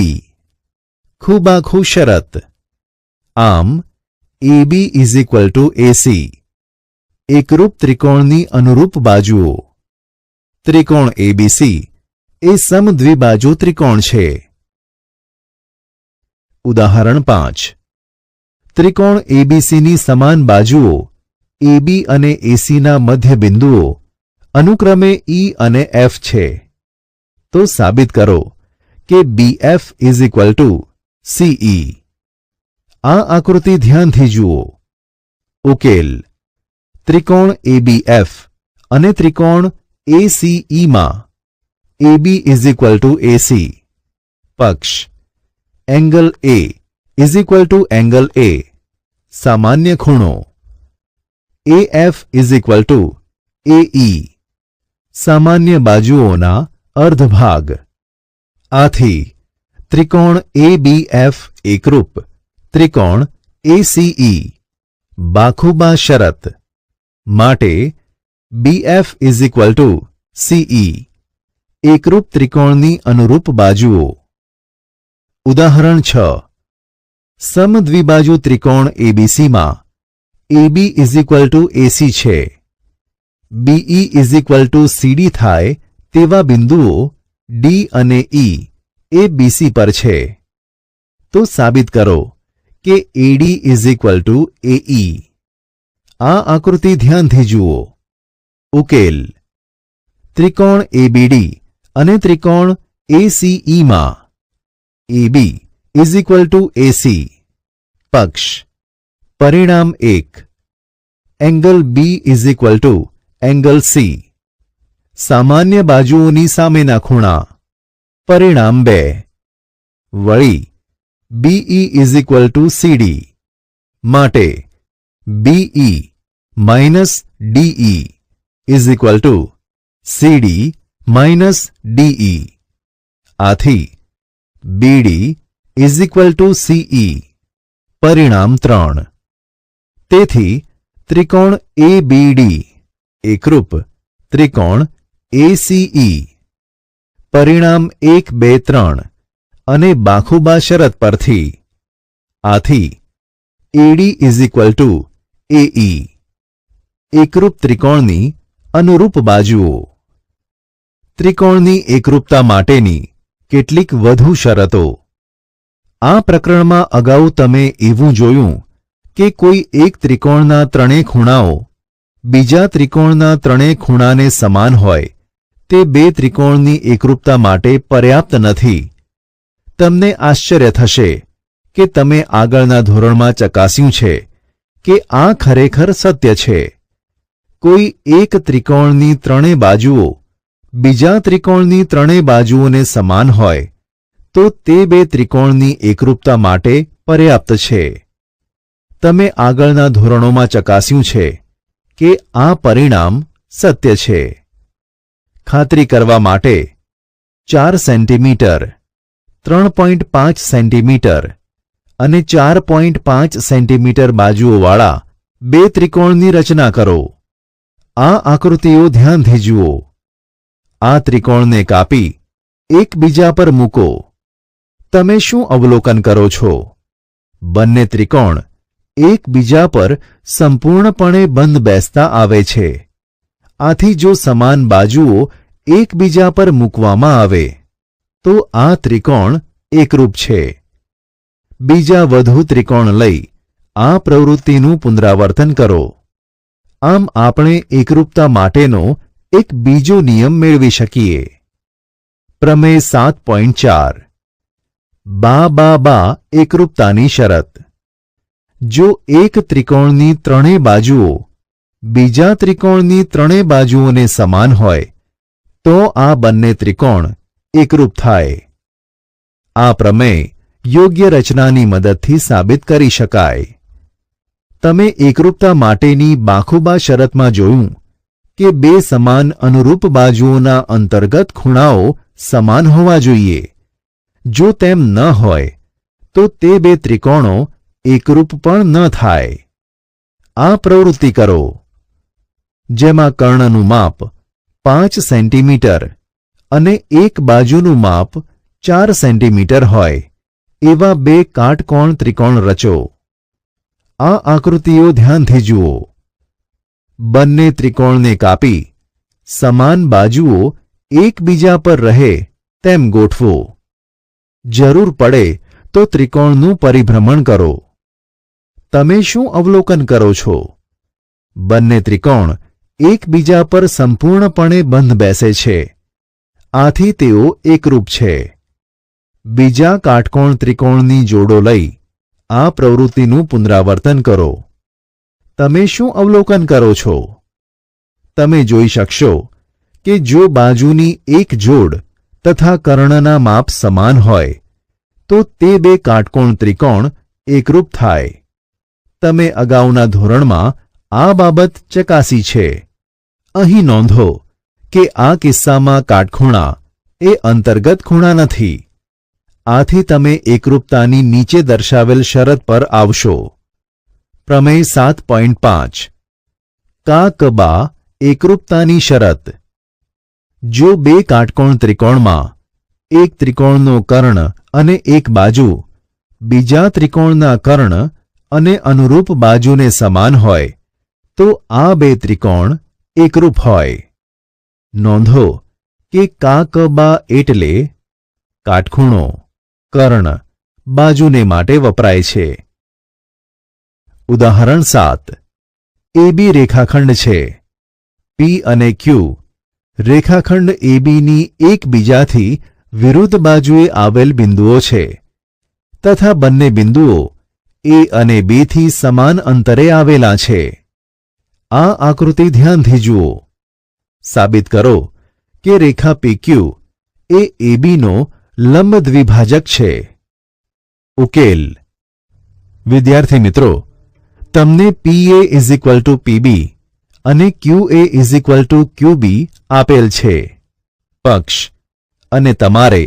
ખૂબાખૂ શરત. આમ AB = AC. એકરૂપ ત્રિકોણની અનુરૂપ બાજુઓ. ત્રિકોણ ABC એ સમદ્વિબાજુ ત્રિકોણ છે. ઉદાહરણ 5 ત્રિકોણ ABCની સમાન બાજુઓ AB અને AC ના મધ્ય બિંદુઓ અનુક્રમે E અને F છે. તો સાબિત કરો કે BF = CE. આ આકૃતિ ધ્યાનથી જુઓ. ઉકેલ. ત્રિકોણ ABF અને ત્રિકોણ ACE માં AB = AC. પક્ષ. Angle A = angle A. સામાન્ય ખૂણો AF = AE. સામાન્ય બાજુઓના અર્ધભાગ. આથી ત્રિકોણ ABF એકરૂપ ત્રિકોણ ACE. બાખુબા શરત માટે BF = CE. એકરૂપ ત્રિકોણની અનુરૂપ બાજુઓ. ઉદાહરણ 6 સમદ્વિબાજુ ત્રિકોણ ABCમાં AB = AC છે. BE = CD થાય તેવા બિંદુઓ D અને E એ BC પર છે. તો સાબિત કરો કે AD = AE. આ આકૃતિ ધ્યાનથી જુઓ. ઉકેલ. ત્રિકોણ ABD અને ત્રિકોણ ACE માં AB = AC. પક્ષ. પરિણામ 1 એંગલ B = એંગલ C. સામાન્ય બાજુઓની સામેના ખૂણા. પરિણામ 2 વળી BE = CD માટે BE - DE = CD - DE. આથી BD = CE. પરિણામ 3 તેથી ત્રિકોણ ABD એકરૂપ ત્રિકોણ ACE. પરિણામ 1 2 3 અને બાખુબા શરત પરથી. આથી AD = AE. એકરૂપ ત્રિકોણની અનુરૂપ બાજુઓ. ત્રિકોણની એકરૂપતા માટેની કેટલીક વધુ શરતો. આ પ્રકરણમાં અગાઉ તમે એવું જોયું કે કોઈ એક ત્રિકોણના ત્રણેય ખૂણાઓ બીજા ત્રિકોણના ત્રણેય ખૂણાને સમાન હોય તે બે ત્રિકોણની એકરૂપતા માટે પર્યાપ્ત નથી. તમને આશ્ચર્ય થશે કે તમે આગળના ધોરણમાં ચકાસ્યું છે કે આ ખરેખર સત્ય છે. કોઈ એક ત્રિકોણની ત્રણેય બાજુઓ બીજા ત્રિકોણની ત્રણેય બાજુઓને સમાન હોય તો તે બે ત્રિકોણની એકરૂપતા માટે પર્યાપ્ત છે. તમે આગળના ધોરણોમાં ચકાસ્યું છે કે આ પરિણામ સત્ય છે. ખાતરી કરવા માટે 4 સેન્ટીમીટર, 3.5 સેન્ટીમીટર અને 4.5 સેન્ટીમીટર બાજુઓવાળા બે ત્રિકોણની રચના કરો. આ આકૃતિઓ ધ્યાનથી જુઓ. આ ત્રિકોણને કાપી એકબીજા પર મૂકો. તમે શું અવલોકન કરો છો? બંને ત્રિકોણ એકબીજા પર સંપૂર્ણપણે બંધ બેસતા આવે છે. આથી જો સમાન બાજુઓ એકબીજા પર મૂકવામાં આવે તો આ ત્રિકોણ એકરૂપ છે. બીજા વધુ ત્રિકોણ લઈ આ પ્રવૃત્તિનું પુનરાવર્તન કરો. આમ આપણે એકરૂપતા માટેનો એક બીજો નિયમ મેળવી શકીએ. પ્રમેય 7.4 બા એકરૂપતાની શરત. જો એક ત્રિકોણની ત્રણેય બાજુઓ બીજા ત્રિકોણની ત્રણેય બાજુઓને સમાન હોય તો આ બંને ત્રિકોણ એકરૂપ થાય. આ પ્રમેય યોગ્ય રચનાની મદદથી સાબિત કરી શકાય. તમે એકરૂપતા માટેની બાખુબા શરતમાં જોયું કે બે સમાન અનુરૂપ બાજુઓના અંતર્ગત ખૂણાઓ સમાન હોવા જોઈએ. જો તેમ ન હોય તો તે બે ત્રિકોણો એકરૂપ પણ ન થાય. આ પ્રવૃત્તિ કરો. જેમાં કર્ણનું માપ 5 સેન્ટીમીટર અને એક બાજુનું માપ 4 સેન્ટીમીટર હોય એવા બે કાટકોણ ત્રિકોણ રચો. આ આકૃતિઓ ધ્યાનથી જુઓ. બંને ત્રિકોણને કાપી સમાન બાજુઓ એકબીજા પર રહે તેમ ગોઠવો. જરૂર પડે તો ત્રિકોણનું પરિભ્રમણ કરો. તમે શું અવલોકન કરો છો? બંને ત્રિકોણ એકબીજા પર સંપૂર્ણપણે બંધ બેસે છે. આથી તેઓ એકરૂપ છે. બીજા કાટકોણ ત્રિકોણની જોડો લઈ આ પ્રવૃત્તિનું પુનરાવર્તન કરો. તમે શું અવલોકન કરો છો? તમે જોઈ શકશો કે જો બાજુની એક જોડ તથા કર્ણના માપ સમાન હોય તો તે બે કાટકોણ ત્રિકોણ એકરૂપ થાય. તમે અગાઉના ધોરણમાં આ બાબત ચકાસી છે. અહીં નોંધો કે આ કિસ્સામાં કાટખૂણા એ અંતર્ગત ખૂણા નથી. આથી તમે એકરૂપતાની નીચે દર્શાવેલ શરત પર આવશો. પ્રમેય 7.5 બા એકરૂપતાની શરત. જો બે કાટકોણ ત્રિકોણમાં એક ત્રિકોણનો કર્ણ અને એક બાજુ બીજા ત્રિકોણના કર્ણ અને અનુરૂપ બાજુને સમાન હોય તો આ બે ત્રિકોણ એકરૂપ હોય. નોંધો કે બા એટલે કાટખૂણો, કર્ણ, બાજુને માટે વપરાય છે. ઉદાહરણ 7 AB રેખાખંડ છે. P અને Q રેખાખંડ ABની એકબીજાથી વિરુદ્ધ બાજુએ આવેલ બિંદુઓ છે તથા બંને બિંદુઓ A અને B થી સમાન અંતરે આવેલા છે. આ આકૃતિ ધ્યાનથી જુઓ. સાબિત કરો કે રેખા PQ એ ABનો લંબ દ્વિભાજક છે. ઉકેલ. વિદ્યાર્થી મિત્રો, તમને PA = PB અને QA = QB આપેલ છે. પક્ષ અને તમારે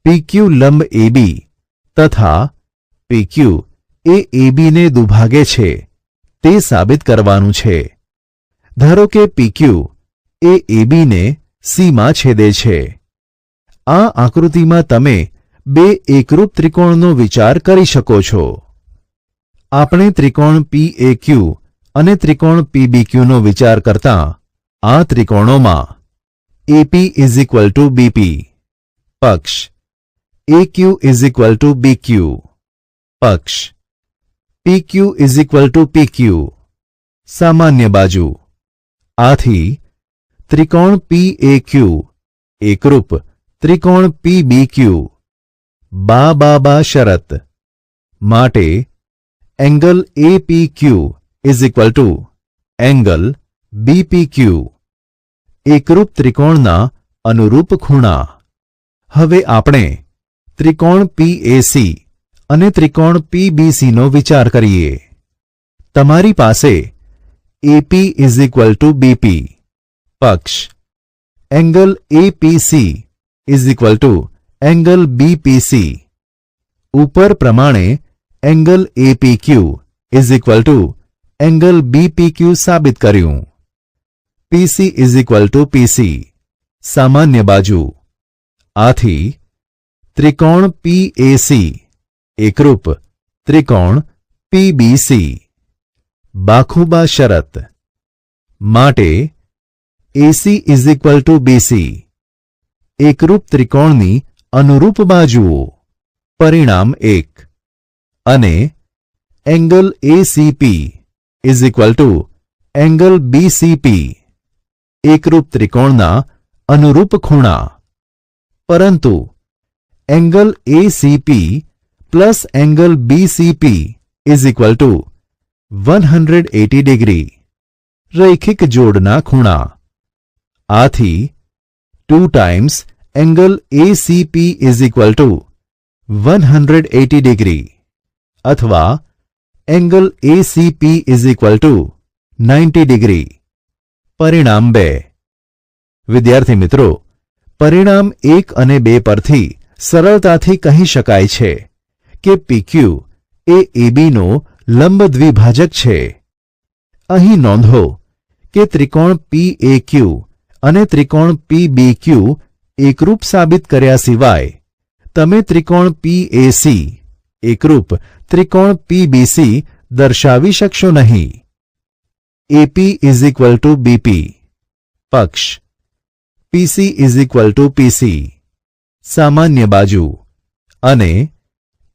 PQ લંબ AB તથા PQ એ AB ને દુભાગે છે તે સાબિત કરવાનું છે. ધારો કે PQ એ AB ને C માં છેદે છે. આ આકૃતિમાં તમે બે એકરૂપ ત્રિકોણનો વિચાર કરી શકો છો. આપણે ત્રિકોણ PAQ અને ત્રિકોણ PBQ નો વિચાર કરતા આ ત્રિકોણોમાં AP = BP, પક્ષ AQ = BQ, પક્ષ PQ = PQ, સામાન્ય બાજુ. આથી ત્રિકોણ PAQ એકરૂપ ત્રિકોણ PBQ. બા શરત માટે એંગલ APQ = એંગલ BPQ. એકરૂપ ત્રિકોણના અનુરૂપ ખૂણા. હવે આપણે ત્રિકોણ PAC અને ત્રિકોણ પીબીસી નો વિચાર કરીએ. તમારી પાસે AP is equal to BP પક્ષ, angle APC is equal to angle BPC, ઉપર પ્રમાણે angle APQ is equal to angle BPQ સાબિત કર્યું. PC is equal to PC, સામાન્ય બાજુ. આથી ત્રિકોણ પીએસી એકરૂપ ત્રિકોણ પીબીસી. બાખુબા શરત માટે AC is equal to BC એકરૂપ ત્રિકોણની અનુરૂપ બાજુઓ. પરિણામ 1. અને angle ACP is equal to angle BCP એકરૂપ ત્રિકોણના અનુરૂપ ખૂણા. પરંતુ angle ACP plus angle BCP is equal to 180 degree રૈખિક જોડના ખૂણા. આથી 2 times angle ACP is equal to 180 degree અથવા angle ACP is equal to 90 degree. પરિણામ 2. વિદ્યાર્થી મિત્રો, પરિણામ 1 અને 2 પરથી સરળતાથી કહી શકાય છે કે પીક્યુ એ એબીનો લંબ દ્વિભાજક છે. અહીં નોંધો કે ત્રિકોણ પીએક્યુ અને ત્રિકોણ પીબીક્યુ એકરૂપ સાબિત કર્યા સિવાય તમે ત્રિકોણ પીએસી એકરૂપ ત્રિકોણ પીબીસી દર્શાવી શકશો નહીં. AP is equal to BP પક્ષ, PC is equal to PC સામાન્ય બાજુ અને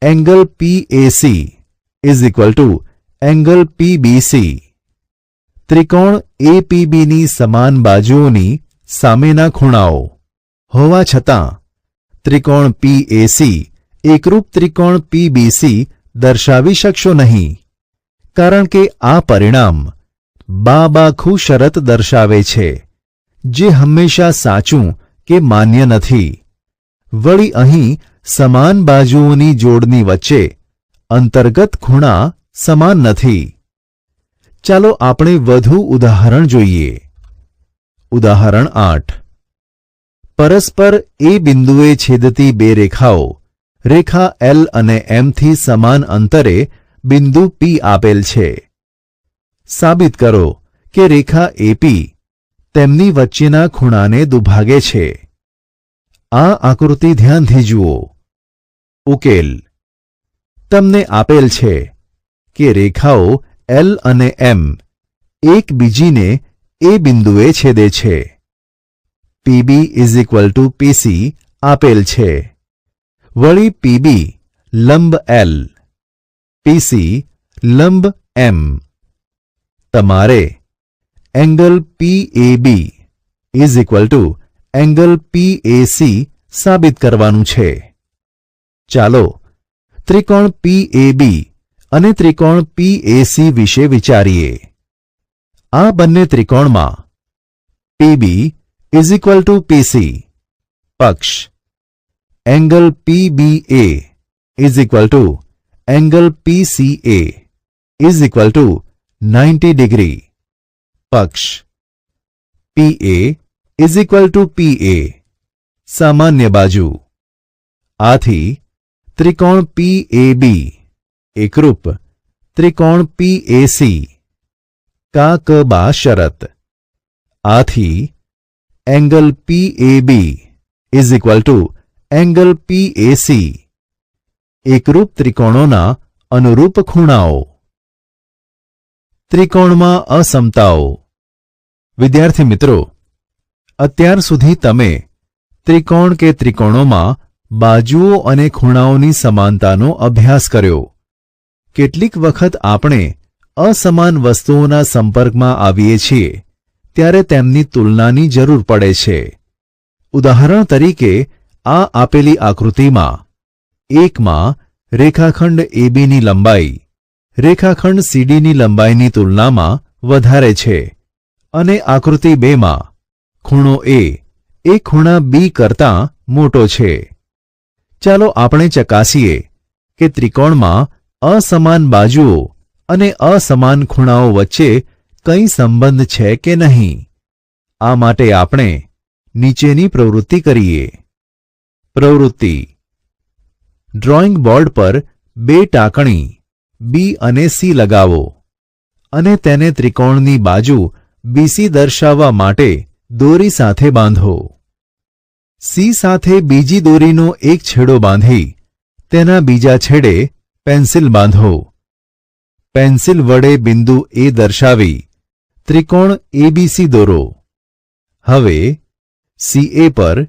angle PAC is equal to angle PBC. ત્રિકોણ એપીબીની સમાન બાજુઓની સામેના ખૂણાઓ હોવા છતાં ત્રિકોણ પીએસી એકરૂપ ત્રિકોણ પીબીસી દર્શાવી શકશો નહીં, કારણ કે આ પરિણામ બાખુ શરત દર્શાવે છે, જે હંમેશા સાચું કે માન્ય નથી. વળી અહીં સમાન બાજુઓની જોડની વચ્ચે અંતર્ગત ખૂણા સમાન નથી. ચાલો આપણે વધુ ઉદાહરણ જોઈએ. ઉદાહરણ 8. પરસ્પર એ બિંદુએ છેદતી બે રેખાઓ રેખા એલ અને એમ થી સમાન અંતરે બિંદુ પી આપેલ છે. સાબિત કરો કે રેખા એપી તેમની વચ્ચેના ખૂણાને દુભાગે છે. આ આકૃતિ ધ્યાનથી જુઓ. ઉકેલ તમને આપેલ છે કે રેખાઓ એલ અને એમ એકબીજીને એ બિંદુએ છેદે છે. પીબી ઇઝ ઇક્વલ ટુ પીસી આપેલ છે. વળી પીબી લંબ એલ, પીસી લંબ એમ. તમારે angle PAB is equal to angle PAC સાબિત કરવાનું છે. ચાલો ત્રિકોણ પીએબી અને ત્રિકોણ પીએસી વિશે વિચારીએ. આ બંને ત્રિકોણમાં PB is equal to PC પક્ષ, angle PBA is equal to angle PCA is equal to 90 degree પક્ષ, PA is equal to PA સામાન્ય બાજુ. આથી ત્રિકોણ પીએબી એકરૂપ ત્રિકોણ પીએસી. કાકબા શરત. આથી angle PAB is equal to angle PAC એકરૂપ ત્રિકોણોના અનુરૂપ ખૂણાઓ. ત્રિકોણમાં અસમતાઓ. વિદ્યાર્થી મિત્રો, અત્યાર સુધી તમે ત્રિકોણ કે ત્રિકોણોમાં બાજુઓ અને ખૂણાઓની સમાનતાનો અભ્યાસ કર્યો. કેટલીક વખત આપણે અસમાન વસ્તુઓના સંપર્કમાં આવીએ છીએ ત્યારે તેમની તુલનાની જરૂર પડે છે. ઉદાહરણ તરીકે આ આપેલી આકૃતિમાં 1માં રેખાખંડ એબીની લંબાઈ રેખાખંડ સીડીની લંબાઈની તુલનામાં વધારે છે અને આકૃતિ 2માં ખૂણો એ ખૂણા બી કરતાં મોટો છે. ચાલો આપણે ચકાસીએ કે ત્રિકોણમાં અસમાન બાજુઓ અને અસમાન ખૂણાઓ વચ્ચે કંઈ સંબંધ છે કે નહીં. આ માટે આપણે નીચેની પ્રવૃત્તિ કરીએ. પ્રવૃત્તિ: ડ્રોઈંગ બોર્ડ પર 2 ટાંકણી બી અને સી લગાવો અને તેને ત્રિકોણની બાજુ બીસી દર્શાવવા માટે દોરી સાથે બાંધો. સી સાથે બીજી દોરીનો એક છેડો બાંધી તેના બીજા છેડે પેન્સિલ બાંધો. પેન્સિલ વડે બિંદુ એ દર્શાવી ત્રિકોણ એબીસી દોરો. હવે CA પર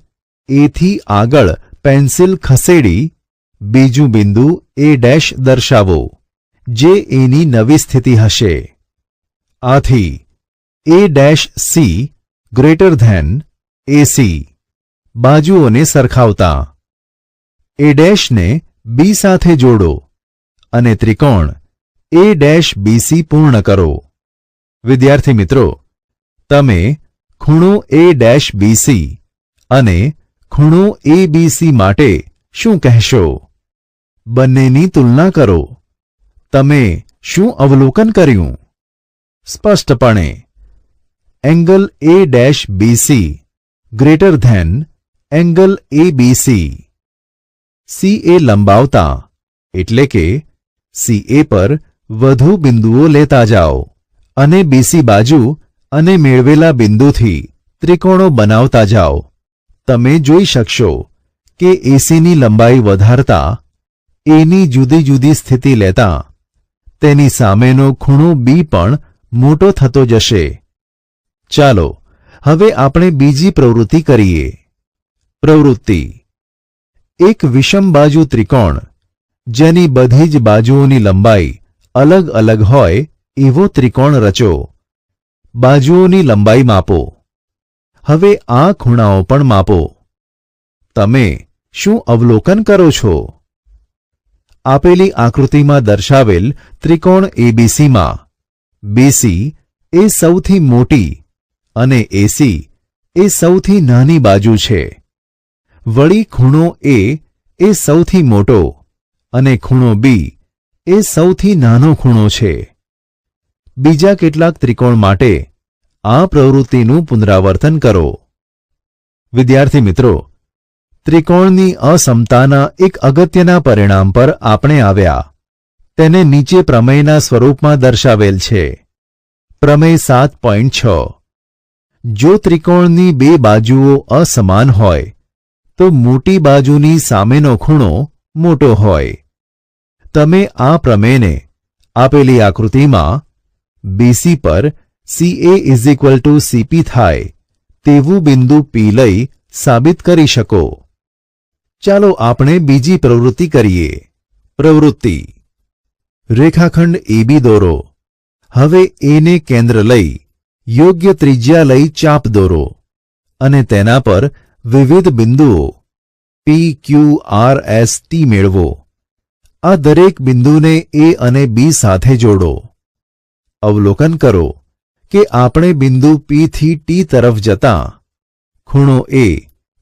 એ થી આગળ પેન્સિલ ખસેડી બીજું બિંદુ A' દર્શાવો, જે એની નવી સ્થિતિ હશે. આથી A' C > AC બાજુઓને સરખાવતા A' ને B સાથે જોડો અને ત્રિકોણ A'-BC પૂર્ણ કરો. વિદ્યાર્થી મિત્રો, તમે ખૂણો A'-BC અને ખૂણો ABC માટે શું કહેશો? બંનેની તુલના કરો. તમે શું અવલોકન કર્યું? સ્પષ્ટપણે angle A'-BC > angle ABC. CA લંબાવતા એટલે કે CA પર વધુ બિંદુઓ લેતા જાઓ અને BC બાજુ અને મેળવેલા બિંદુથી ત્રિકોણો બનાવતા જાઓ. તમે જોઈ શકશો કે ACની લંબાઈ વધારતા એની જુદી જુદી સ્થિતિ લેતા તેની સામેનો ખૂણો B પણ મોટો થતો જશે. ચાલો હવે આપણે બીજી પ્રવૃત્તિ કરીએ. પ્રવૃત્તિ: એક વિષમબાજુ ત્રિકોણ જેની બધી જ બાજુઓની લંબાઈ અલગ અલગ હોય એવો ત્રિકોણ રચો. બાજુઓની લંબાઈ માપો. હવે આ ખૂણાઓ પણ માપો. તમે શું અવલોકન કરો છો? આપેલી આકૃતિમાં દર્શાવેલ ત્રિકોણ ABCમાં BC એ સૌથી મોટી અને AC એ સૌથી નાની બાજુ છે. વળી ખૂણો A એ સૌથી મોટો અને ખૂણો B એ સૌથી નાનો ખૂણો છે. બીજા કેટલાક ત્રિકોણ માટે આ પ્રવૃત્તિનું પુનરાવર્તન કરો. વિદ્યાર્થી મિત્રો, ત્રિકોણની અસમતાના એક અગત્યના પરિણામ પર આપણે આવ્યા. તેને નીચે પ્રમેયના સ્વરૂપમાં દર્શાવેલ છે. પ્રમેય 7.6: જો ત્રિકોણની 2 બાજુઓ અસમાન હોય તો મોટી બાજુની સામેનો ખૂણો મોટો હોય. તમે આ પ્રમેયને આપેલી આકૃતિમાં BC પર CA = CP થાય તેવું બિંદુ P લઈ સાબિત કરી શકો. ચાલો આપણે બીજી પ્રવૃત્તિ કરીએ. પ્રવૃત્તિ: રેખાખંડ AB દોરો. હવે A ને કેન્દ્ર લઈ યોગ્ય ત્રિજ્યા લઈ ચાપ દોરો અને તેના પર વિવિધ બિંદુઓ P, Q, R, S, T મેળવો. આ દરેક બિંદુને A અને B સાથે જોડો. અવલોકન કરો કે આપણે બિંદુ P થી T તરફ જતા ખૂણો A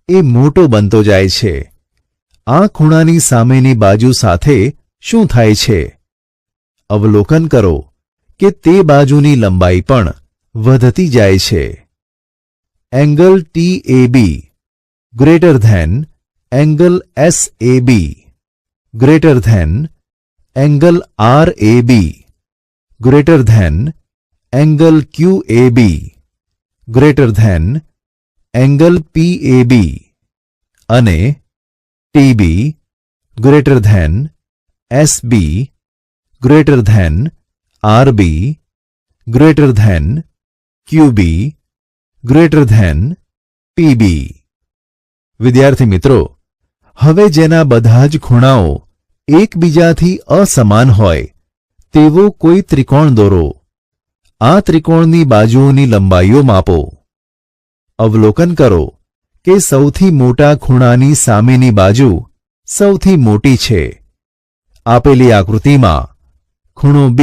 એ મોટો બનતો જાય છે. આ ખૂણાની સામેની બાજુ સાથે શું થાય છે? અવલોકન કરો કે તે બાજુની લંબાઈ પણ વધતી જાય છે. Angle TAB > angle SAB > angle RAB > angle QAB > angle PAB અને TB > SB > RB > QB > PB. વિદ્યાર્થી મિત્રો, હવે જેના બધા જ ખૂણાઓ એકબીજાથી અસમાન હોય તેવો કોઈ ત્રિકોણ દોરો. આ ત્રિકોણની બાજુઓની લંબાઈઓ માપો. અવલોકન કરો કે સૌથી મોટા ખૂણાની સામેની બાજુ સૌથી મોટી છે. આપેલી આકૃતિમાં ખૂણો B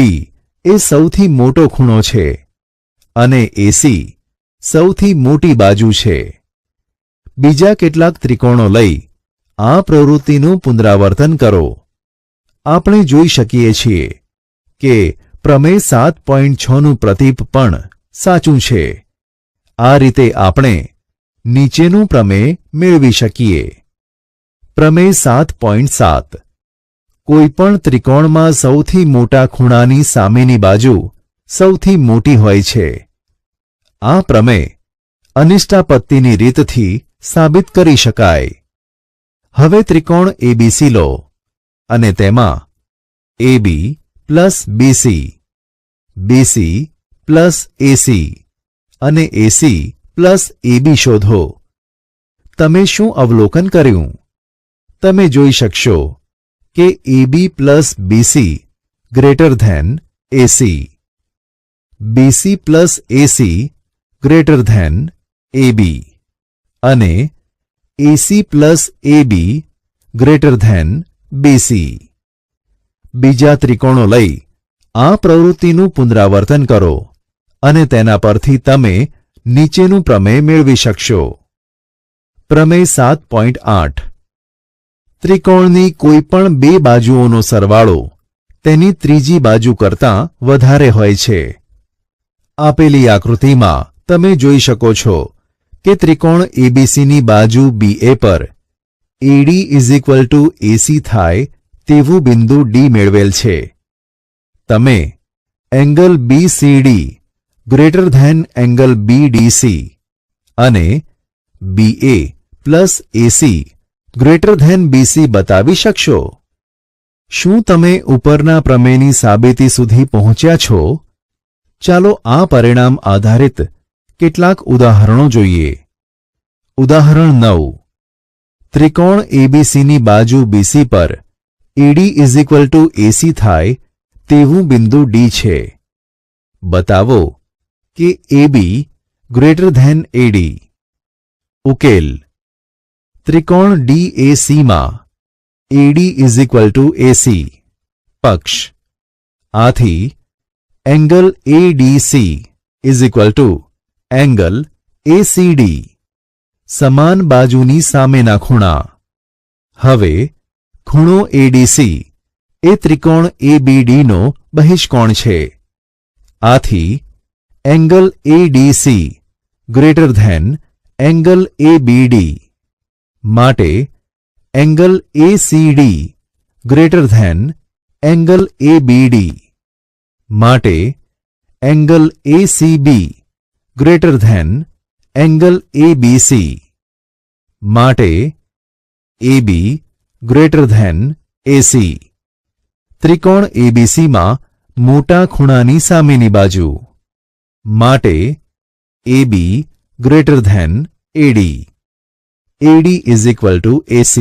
એ સૌથી મોટો ખૂણો છે અને AC સૌથી મોટી બાજુ છે. બીજા કેટલાક ત્રિકોણો લઈ આ પ્રવૃત્તિનું પુનરાવર્તન કરો આપણે જોઈ શકીએ છીએ કે પ્રમેય 7.6નું પ્રતીપ પણ સાચું છે. આ રીતે આપણે નીચેનું પ્રમેય મેળવી શકીએ. પ્રમેય 7.7 કોઈપણ ત્રિકોણમાં સૌથી મોટા ખૂણાની સામેની બાજુ સૌથી મોટી હોય છે. આ પ્રમેય અનિષ્ટાપત્તિની રીતથી સાબિત કરી શકાય. હવે ત્રિકોણ એબીસી લો અને તેમાં AB plus BC, BC plus AC અને AC પ્લસ AB શોધો. તમે શું અવલોકન કર્યું? તમે જોઈ શકશો કે AB plus BC greater than AC, BC plus AC greater than AB અને AC plus AB greater than BC. બીજા ત્રિકોણો લઈ આ પ્રવૃત્તિનું પુનરાવર્તન કરો અને તેના પરથી તમે નીચેનું પ્રમેય મેળવી શકશો. પ્રમેય 7.8 ત્રિકોણની કોઈપણ બે બાજુઓનો સરવાળો તેની ત્રીજી બાજુ કરતાં વધારે હોય છે. આપેલી આકૃતિમાં તમે જોઈ શકો છો કે ત્રિકોણ એબીસીની બાજુ BA પર AD AC થાય તેવું બિંદુ D મેળવેલ છે. તમે angle BCD greater than angle BDC અને BA plus AC greater than BC બતાવી શકશો. શું તમે ઉપરના પ્રમેયની સાબિતી સુધી પહોંચ્યા છો? ચાલો આ પરિણામ આધારિત કેટલાક ઉદાહરણો જોઈએ. ઉદાહરણ 9 ત્રિકોણ એબીસીની બાજુ BC પર AD AC થાય તેવું બિંદુ D છે. બતાવો કે AB ગ્રેટર ધેન AD. ઉકેલ ત્રિકોણ DAC માં AD AC. પક્ષ આથી એંગલ ADC એંગલ ACD. સમાન બાજુની સામેના ખૂણા. હવે ખૂણો ADC એ ત્રિકોણ ABD નો બહિષ્કોણ છે. આથી angle ADC greater than angle ABD માટે angle ACD greater than angle ABD માટે angle ACB greater than angle ABC માટે AB ગ્રેટર ધેન AC. ત્રિકોણ એબીસીમાં મોટા ખૂણાની સામેની બાજુ માટે AB greater than AD. AD AC.